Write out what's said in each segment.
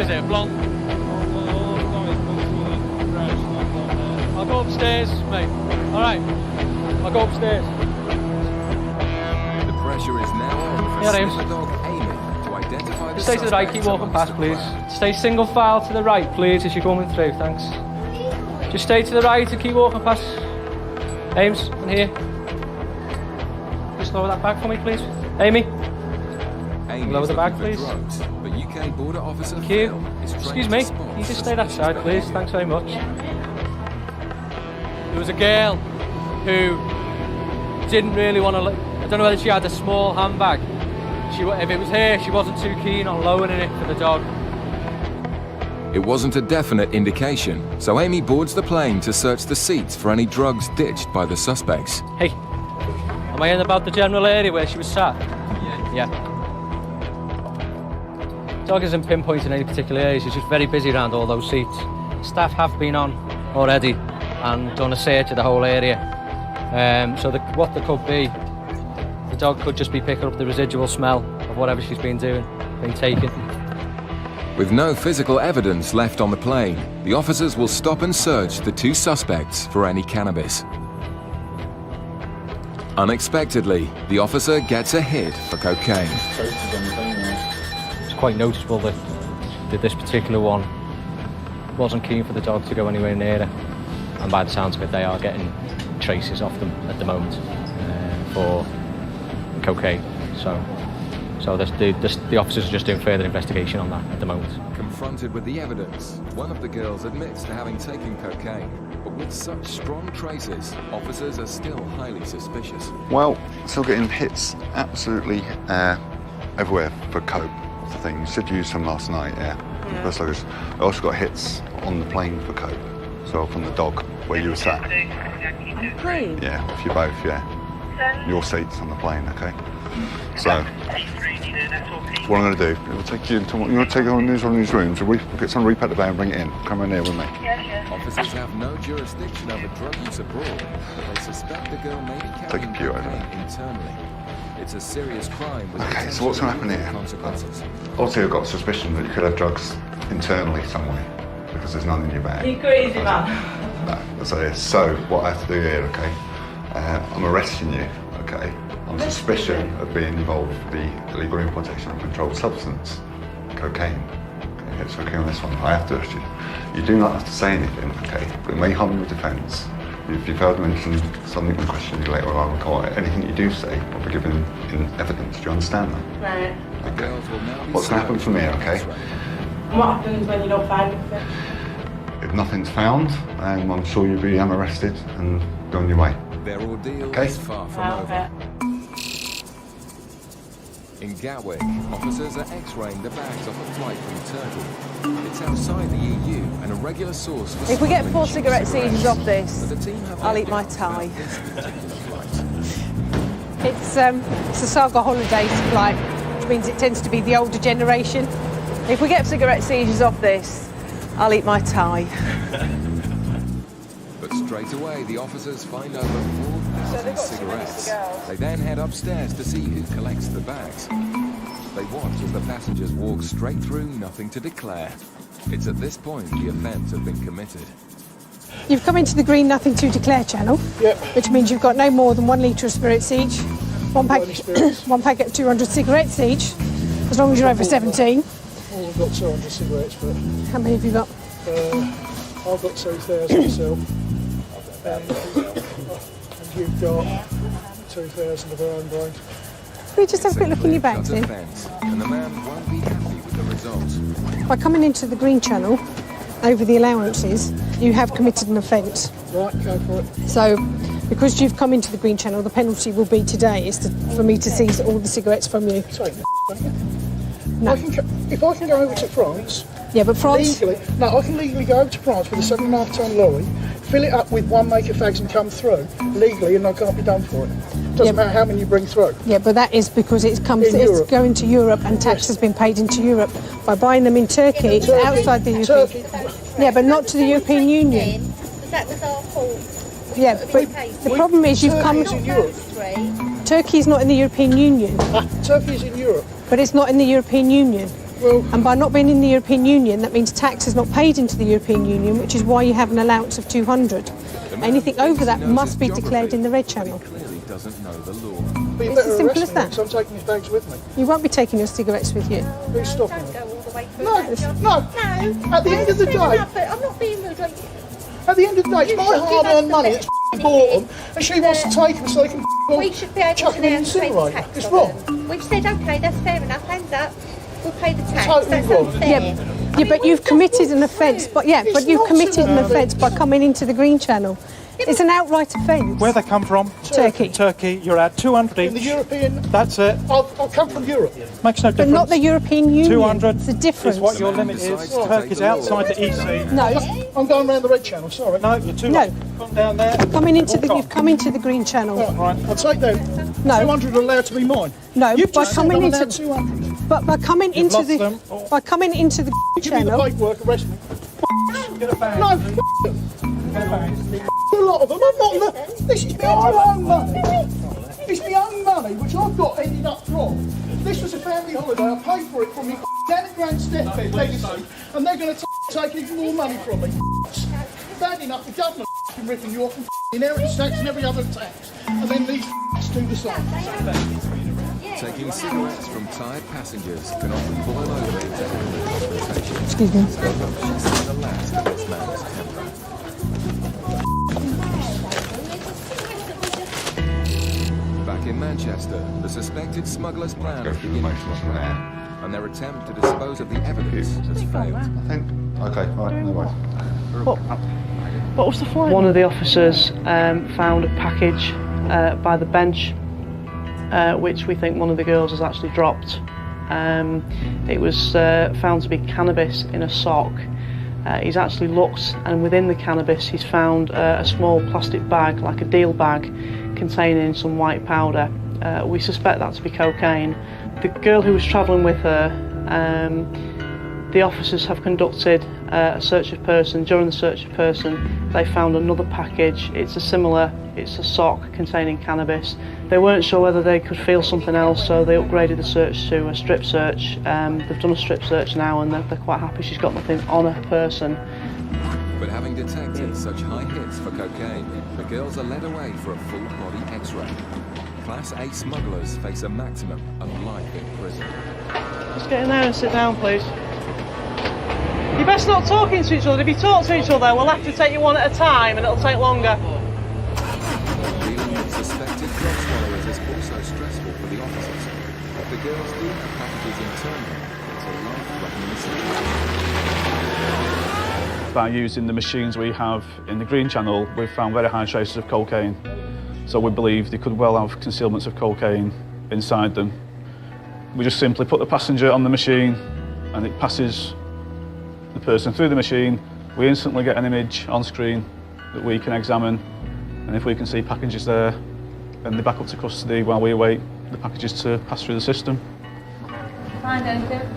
is it? Blonde? I'll go upstairs, mate. Alright. I'll go upstairs. The pressure is now on for sniffer dog Amy to identify the stay to the right, keep walking past, please. Stay single file to the right, please, as you're coming through, thanks. Just stay to the right and keep walking past. Ames, in here. Just lower that bag for me, please. Amy. Lower the bag, please. Drugs, but UK border officer Thank you. Excuse me, can you just stay that side, please? Thanks very much. There was a girl who didn't really want to... I don't know whether she had a small handbag. If it was her, she wasn't too keen on lowering it for the dog. It wasn't a definite indication, so Amy boards the plane to search the seats for any drugs ditched by the suspects. Hey, am I in about the general area where she was sat? Yeah. Dog isn't pinpointing any particular area, she's just very busy around all those seats. Staff have been on already and done a search of the whole area. So what there could be, the dog could just be picking up the residual smell of whatever she's been doing, been taking. With no physical evidence left on the plane, the officers will stop and search the two suspects for any cannabis. Unexpectedly, the officer gets a hit for cocaine. It's quite noticeable that this particular one wasn't keen for the dog to go anywhere near her. And by the sounds of it, they are getting traces off them at the moment for cocaine. So the officers are just doing further investigation on that at the moment. Confronted with the evidence, one of the girls admits to having taken cocaine, but with such strong traces, officers are still highly suspicious. Well, still getting hits absolutely everywhere for coke. That's the thing. You said you used some last night, yeah. I also got hits on the plane for coke. So from the dog where you were sat. Plane? Yeah, if you both, yeah. Your seats on the plane, okay? So, what I'm going to do, we'll take you into one of these rooms, we'll get some repack the bag and bring it in. Come in here with me. Officers have no jurisdiction over drug use abroad, but they suspect the girl may be carrying cocaine internally. It's a serious crime with okay, so what's going to happen here? Consequences. Obviously, I've got a suspicion that you could have drugs internally somewhere, because there's none in your bag. You crazy man. No, that's what it is. So, what I have to do here, okay, I'm arresting you, okay, on suspicion of being involved with the illegal importation of a controlled substance, cocaine. Okay, it's okay on this one. I have to arrest you. You do not have to say anything, okay, but it may harm your defence. If you've heard mention something in question you later on in court, anything you do say will be given in evidence. Do you understand that? Right. Okay. What's going to happen from here, okay? What happens when you don't find anything? If nothing's found, I'm sure you'll be arrested and go on your way. Their ordeal Okay. is far from over. In Gatwick, officers are x-raying the bags off a flight from Turkey. It's outside the EU and a regular source for If we get 4 smuggling cigarette cigarettes. seizures off this, But the team have I'll eat my evidence tie. about this particular flight. It's a Saga Holidays flight, which means it tends to be the older generation. If we get cigarette seizures off this, I'll eat my tie. But straight away, the officers find over 4,000 cigarettes. They then head upstairs to see who collects the bags. They watch as the passengers walk straight through, nothing to declare. It's at this point the offence has been committed. You've come into the green nothing to declare channel, which means you've got no more than 1 litre of spirits each, one packet of 200 cigarettes each, as long as you're over 17. Well, I've got 200 cigarettes, but... How many have you got? I've got 2,000 myself. And you've got 2,000 of her own brain. Can we just have a quick look in your bags then? And the man won't be happy with the results. By coming into the green channel, over the allowances, you have committed an offence. Right, go for it. So, because you've come into the green channel, the penalty will be today is for me to seize all the cigarettes from you. Take the don't you? No. If I can go over to France... Yeah, but France... I can legally go over to France with a 7.5-tonne lorry, fill it up with one maker fags and come through legally, and I can't be done for it. Doesn't matter how many you bring through. Yeah, but that is because it's going to Europe and tax has been paid into Europe. By buying them in Turkey, it's outside the European... Yeah, but not to the European Union. That was our fault. Yeah, but the problem is you've come... Turkey's in Europe. Turkey's not in the European Union. Turkey's in Europe. But it's not in the European Union. Well- and by not being in the European Union, that means tax is not paid into the European Union, which is why you have an allowance of 200. Anything over that must be declared in the red channel. Clearly doesn't know the law. But you It's better as simple arrest as me, that. because I'm taking his bags with me. You won't be taking your cigarettes with you. Who's stopping me? Go all the way through No, that job. no. No. At the end of the Fair day, enough, but I'm not being rude. Like, at the end of the day, it's You my should give hard-earned us money the that's best bought them, and she wants to take them so they can we should be able chuck to them in now the pay the incinerator. tax. It's on wrong. them. We've said, okay, that's fair enough, hands up. We'll pay the tax. Totally That's wrong. unfair. Yeah, but you've committed an offence. But It's you've not committed an an offence by coming into the green channel. It's an outright offence. Where they come from? Turkey. Turkey. You're at 200 In the each. European... That's it. I've come from Europe. Makes no But difference. not the European Union. 200 It's a difference. is what your The limit man is. decides to Turkey's take the law. outside the EC. No, I'm going round the red channel, sorry. No, you're too No. late. Come down there. coming into the, Walk you've come into the green channel. Right, I'll take them. No. 200 are allowed to be mine. No, You've by just said coming I'm into allowed 200. but by coming into lost the them. by coming into the green Give me the channel. paperwork, arrest me. Get a bag. No, Get a bag. a lot of them. I'm not. This is my own money. It's my own money, which I've got ended up from. This was a family holiday. I paid for it from me Danny Grant's deathbed legacy, and they're going to take even more money from me. Bad enough, the government ripping you off and inheritance tax and every other tax, and then these do the same. Taking cigarettes from tired passengers can often boil over into criminal exploitation. Excuse me. She's seen the last of this man's temper. Back in Manchester, the suspected smugglers' plan Go is through the beginning to motions from there. and their attempt to dispose of the evidence has failed. I think. Okay, right, no worries. What was the flight? One of the officers found a package by the bench, which we think one of the girls has actually dropped. It was found to be cannabis in a sock. He's actually looked, and within the cannabis he's found a small plastic bag, like a deal bag, containing some white powder. We suspect that to be cocaine. The girl who was travelling with her, the officers have conducted a search of person. During the search of person, they found another package. It's a sock containing cannabis. They weren't sure whether they could feel something else, so they upgraded the search to a strip search. They've done a strip search now, and they're quite happy she's got nothing on her person. But having detected such high hits for cocaine, the girls are led away for a full body x-ray. Class A smugglers face a maximum of life in prison. Just get in there and sit down, please. You're best not talking to each other. If you talk to each other, we'll have to take you one at a time, and it'll take longer. Dealing with suspected drug swallowers is also stressful for the officers. If the girls do have packages internally, it's a life-threatening situation. By using the machines we have in the Green Channel, we've found very high traces of cocaine. So we believe they could well have concealments of cocaine inside them. We just simply put the passenger on the machine and it passes the person through the machine. We instantly get an image on screen that we can examine, and if we can see packages there, then they're back up to custody while we await the packages to pass through the system. Fine, Duncan.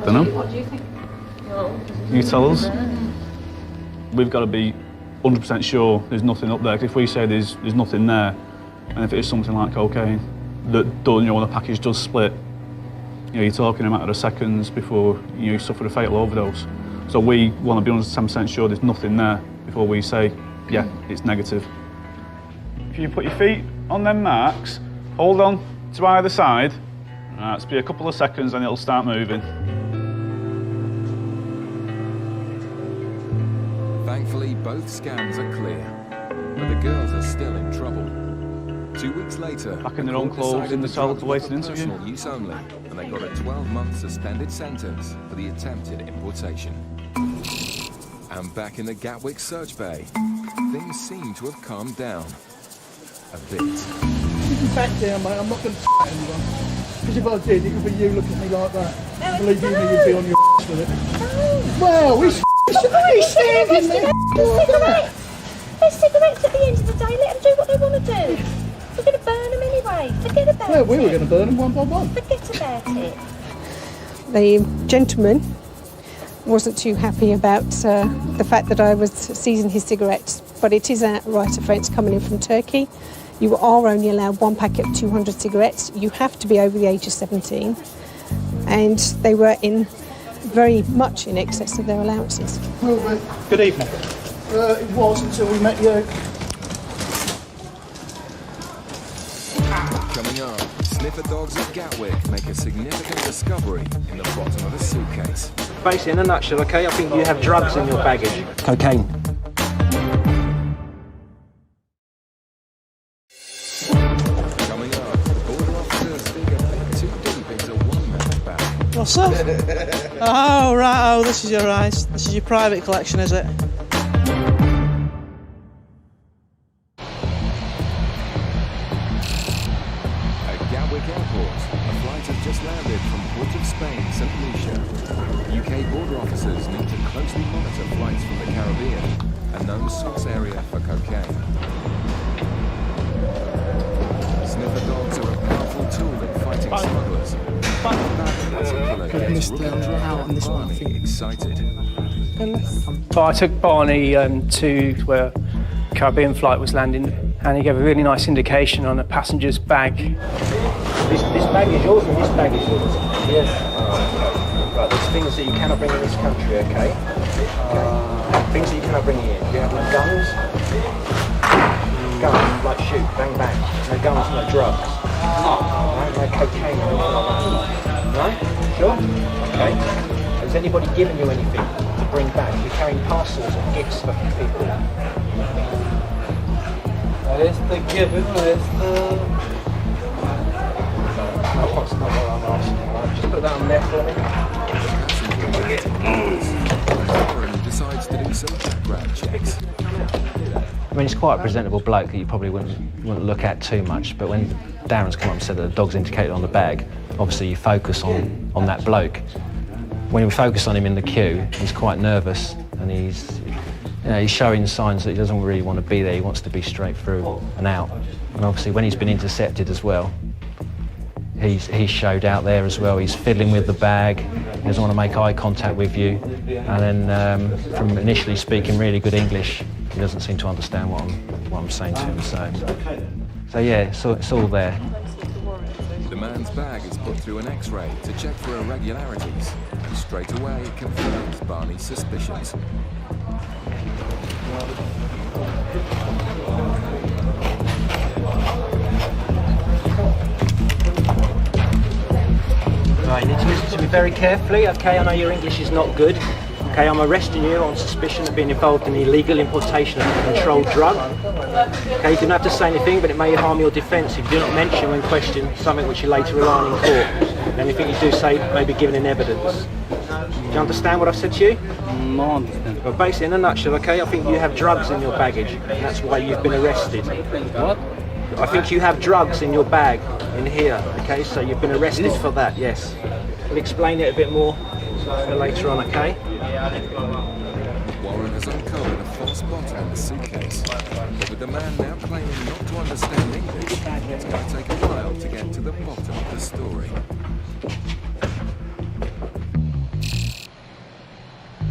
Don't know. What do you think? You tell us. We've got to be 100% sure there's nothing up there, 'cause if we say there's nothing there, and if it is something like cocaine, that when the package does split, you're talking a matter of seconds before you suffer a fatal overdose. So we want to be 110% sure there's nothing there before we say, yeah, it's negative. If you put your feet on them marks, hold on to either side, it's be a couple of seconds and it'll start moving. Thankfully, both scans are clear, but the girls are still in trouble. 2 weeks later, Back in their own court clothes decided in the cell drugs to were wait for an interview. personal use only, and they got a 12-month suspended sentence for the attempted importation. And back in the Gatwick search bay, things seem to have calmed down a bit. You can back down, mate. I'm not going to anyone. Because if I did, it would be you looking at me like that. Believe you me, you'd be on your with it. Well, he's standing there. There's cigarettes at the end of the day. Let them do what they want to do. We're going to burn them anyway. Forget about it. Well, we were going to burn them one by one. Forget about it. The gentleman wasn't too happy about the fact that I was seizing his cigarettes, but it is a right offence coming in from Turkey. You are only allowed one packet of 200 cigarettes. You have to be over the age of 17. and they were in very much in excess of their allowances. Good evening. It was until we met you. Coming up, sniffer dogs at Gatwick make a significant discovery in the bottom of a suitcase. Basically, in a nutshell, okay, I think you have drugs in your baggage. Cocaine. Coming up, border officers dig a bit too deep into one man's bag. What's up? Oh, right, oh, this is your eyes. This is your private collection, is it? At Gatwick Airport, a flight has just landed from Port of Spain, St. Lucia. UK border officers need to closely monitor flights from the Caribbean, a known source area for cocaine. Sniffer dogs are a powerful tool in fighting smugglers. That in particular gets Rooker driver Barney excited. But I took Barney to where a Caribbean flight was landing, and he gave a really nice indication on a passenger's bag. This bag is yours and this bag is yours? Yes. Right, there's things that you cannot bring in this country, okay? Things that you cannot bring in. Do you have no guns? Guns, like shoot, bang bang. No guns, no drugs. Right, no cocaine or anything like that. Right? Sure? Okay. Has anybody given you anything to bring back? You're carrying parcels or gifts for people. That's the given, that's the... No, that's not what I'm asking. Right? Just put that on there for me. Decides to do some background checks. I mean, he's quite a presentable bloke that you probably wouldn't look at too much, but when Darren's come up and said that the dog's indicated on the bag, obviously you focus on that bloke. When we focus on him in the queue, he's quite nervous, and he's showing signs that he doesn't really want to be there. He wants to be straight through and out. And obviously when he's been intercepted as well, he's showed out there as well. He's fiddling with the bag. He doesn't want to make eye contact with you. And then from initially speaking really good English, he doesn't seem to understand what I'm saying to him. So yeah, it's all there. The man's bag is put through an X-ray to check for irregularities, and straight away it confirms Barney's suspicions. Right, you need to listen to me very carefully, okay? I know your English is not good. Okay, I'm arresting you on suspicion of being involved in the illegal importation of a controlled drug. Okay, you don't have to say anything, but it may harm your defence if you do not mention when questioned something which you later rely on in court. Anything you do say may be given in evidence. Do you understand what I've said to you? No, I understand. Well, basically, in a nutshell, okay, I think you have drugs in your baggage, and that's why you've been arrested. What? I think you have drugs in your bag, in here, okay, so you've been arrested for that, yes. We'll explain it a bit more later on, okay? Warren has uncovered a false bot and the suitcase, but with the man now claiming not to understand English, it's going to take a while to get to the bottom of the story.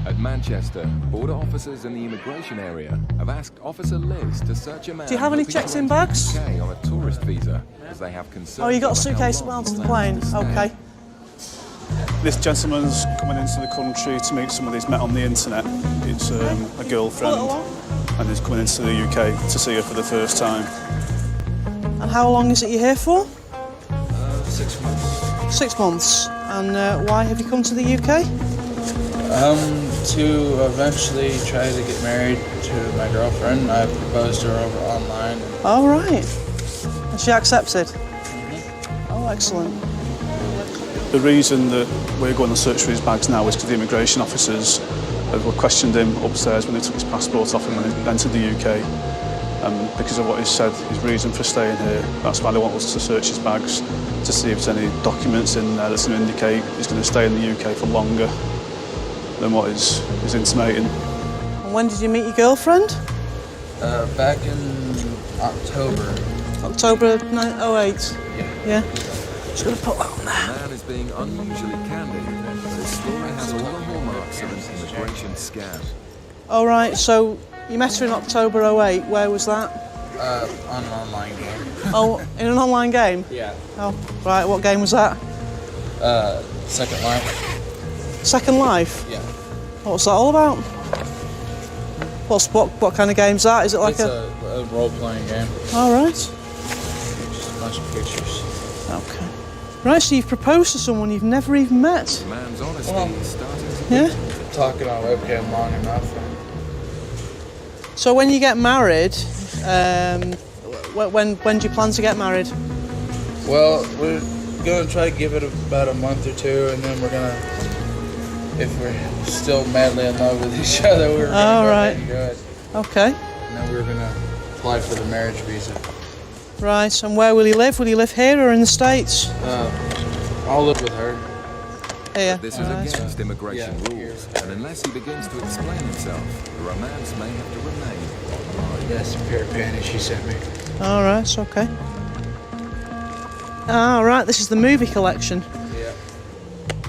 At Manchester, border officers in the immigration area have asked Officer Liz to search a man. Do you have any checked-in bags? UK on a tourist visa, as they have concerns. Oh, you got a over how suitcase long onto the he plane? plans to stay. Okay. This gentleman's coming into the country to meet somebody he's met on the internet. It's a girlfriend, and he's coming into the UK to see her for the first time. And how long is it you're here for? 6 months. 6 months. And why have you come to the UK? To eventually try to get married to my girlfriend. I proposed to her over online. Oh, right. And she accepted? Oh, excellent. The reason that we're going to search for his bags now is because the immigration officers were questioned him upstairs when they took his passport off him when he entered the UK. Because of what he said, his reason for staying here, that's why they want us to search his bags to see if there's any documents in there that's going to indicate he's going to stay in the UK for longer than what is intimating. And when did you meet your girlfriend? Back in October. October 08? Yeah. Just going to put that on The there. man is being unusually candid, but his story has all the hallmarks of an immigration scam. All right, so you met her in October 08. Where was that? On an online game. Oh, in an online game? Yeah. Oh, right. What game was that? Second Life. Second Life? Yeah. What's that all about? What kind of game's that? Is it like it's a role-playing game. All right. Just a bunch of pictures. Okay. Right, so you've proposed to someone you've never even met. The man's honesty is starting to Yeah? Talking on webcam long enough. So when you get married, when do you plan to get married? Well, we're gonna try to give it about a month or two, and then we're gonna, if we're still madly in love with each other, we're gonna go ahead and do it. Okay. And then we're gonna apply for the marriage visa. Right, and where will you live? Will you live here or in the States? I'll live with her. Here. This is against immigration rules, and unless he begins to explain himself, the romance may have to remain. That's a pair of panties she sent me. All right, it's okay. All right, this is the movie collection. Yeah.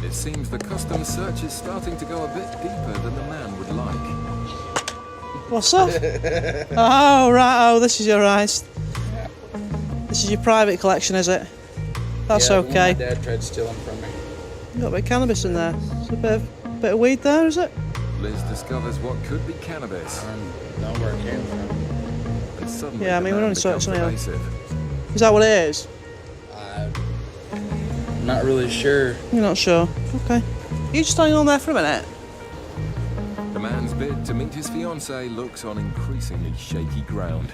It seems the customs search is starting to go a bit deeper than the man would like. What's that? Oh, right, oh, this is your eyes. This is your private collection, is it? That's okay. My dad tried stealing from me. Got a bit of cannabis in there. It's a bit of weed there, is it? Liz discovers what could be cannabis. Know where it came from. And suddenly Yeah, I mean, the we're man only becomes something else. evasive. Is that what it is? I'm not really sure. You're not sure? Okay. You just hang on there for a minute. The man's bid to meet his fiancée looks on increasingly shaky ground.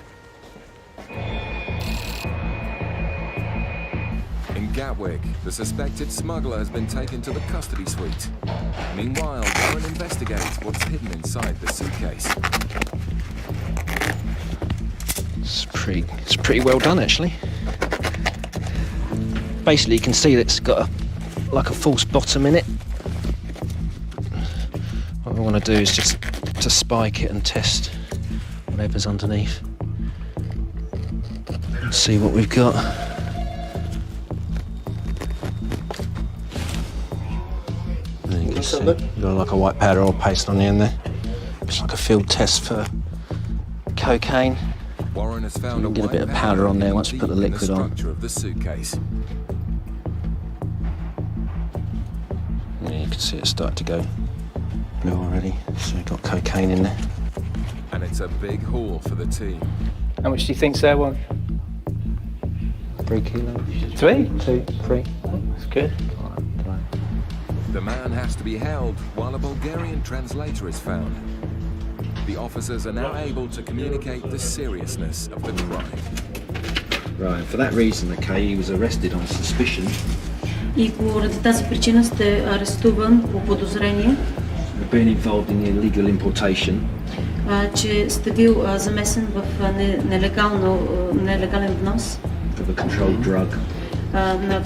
In Gatwick, the suspected smuggler has been taken to the custody suite. Meanwhile, Warren investigates what's hidden inside the suitcase. It's pretty well done, actually. Basically, you can see that it's got like a false bottom in it. What we want to do is just to spike it and test whatever's underneath. Let's see what we've got. There you can see, you've got like a white powder oil paste on the end there. It's like a field test for cocaine. Warren has found You can get a bit of powder on there once you put the liquid on. structure of the suitcase. Yeah, you can see it start to go blue already. So we've got cocaine in there. And it's a big haul for the team. How much do you think's there, Warren? 3 kilos. 3? 2, 3. That's good. The man has to be held while a Bulgarian translator is found. The officers are now able to communicate the seriousness of the crime. Right, for that reason, okay, he was arrested on suspicion. И поради тази причина сте арестуван по подозрение, Of being involved in the illegal importation че сте бил замесен в нелегален внос of a controlled drug. на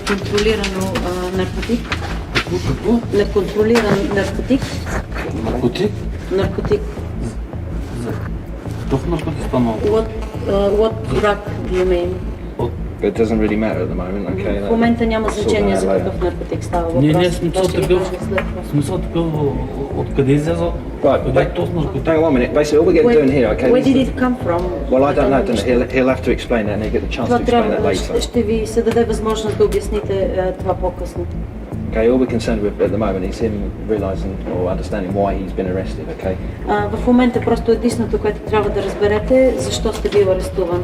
контролирано наркотик. Неконтролиран наркотик. Наркотик. What drug do you mean? But it doesn't really matter at the moment, okay? В момента няма значение за какъв наркотик става въпрос. Не, смисъл такъв, откъде излезе? Right, hang on 1 minute. Basically, all we're getting doing here, okay? Where did it come from? Well, I don't know. He'll have to explain that, and he'll get the chance to explain that later. Ще ви се даде възможност да обясните това по-късно. Okay, all we're concerned with at the moment is him realising or understanding why he's been arrested, okay? В момента просто единственото, което трябва да разберете, защо сте бил арестуван.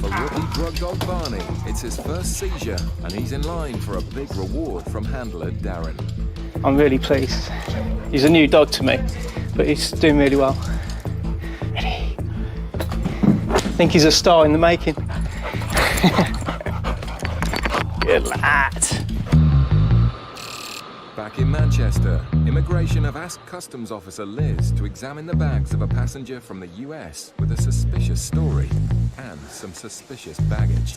For rookie drug dog Barney, it's his first seizure, and he's in line for a big reward from handler Darren. I'm really pleased. He's a new dog to me, but he's doing really well. Ready? I think he's a star in the making. Good lad. Back in Manchester, immigration have asked customs officer Liz to examine the bags of a passenger from the US with a suspicious story and some suspicious baggage.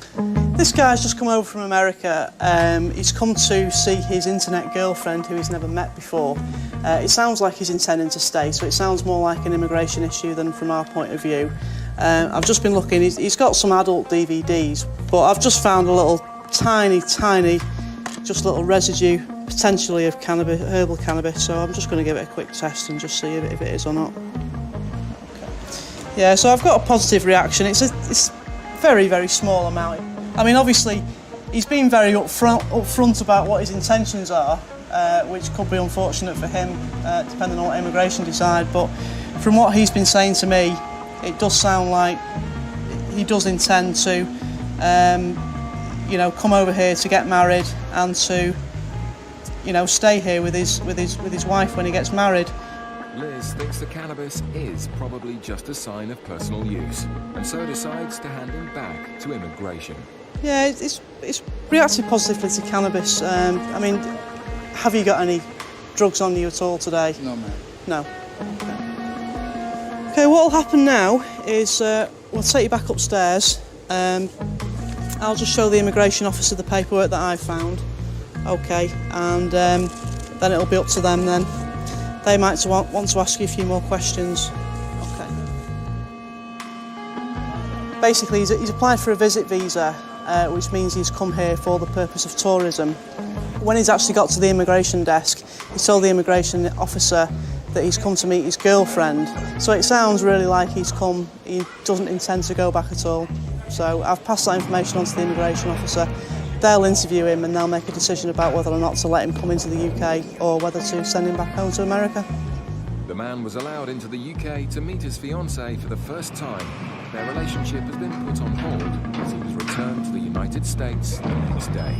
This guy's just come over from America. He's come to see his internet girlfriend who he's never met before. It sounds like he's intending to stay, so it sounds more like an immigration issue than from our point of view. I've just been looking, he's got some adult DVDs, but I've just found a little tiny, just little residue, potentially of cannabis, herbal cannabis, so I'm just going to give it a quick test and just see if it is or not. Okay. Yeah, so I've got a positive reaction. It's very, very small amount. I mean, obviously, He's been very upfront about what his intentions are, which could be unfortunate for him, depending on what immigration decide. But from what he's been saying to me, it does sound like he does intend to, you know, come over here to get married and to, you know, stay here with his wife when he gets married. Liz thinks the cannabis is probably just a sign of personal use, and so decides to hand him back to immigration. Yeah, it's reacted positively to cannabis. I mean, have you got any drugs on you at all today? No, man. No. Okay, what will happen now is we'll take you back upstairs. I'll just show the immigration officer the paperwork that I found. Okay, and then it'll be up to them then. They might want to ask you a few more questions. Okay. Basically, he's applied for a visit visa, which means he's come here for the purpose of tourism. When he's actually got to the immigration desk, he told the immigration officer that he's come to meet his girlfriend. So it sounds really like he doesn't intend to go back at all. So I've passed that information on to the immigration officer. They'll interview him and they'll make a decision about whether or not to let him come into the UK or whether to send him back home to America. The man was allowed into the UK to meet his fiancée for the first time. Their relationship has been put on hold as he was returned to the United States the next day.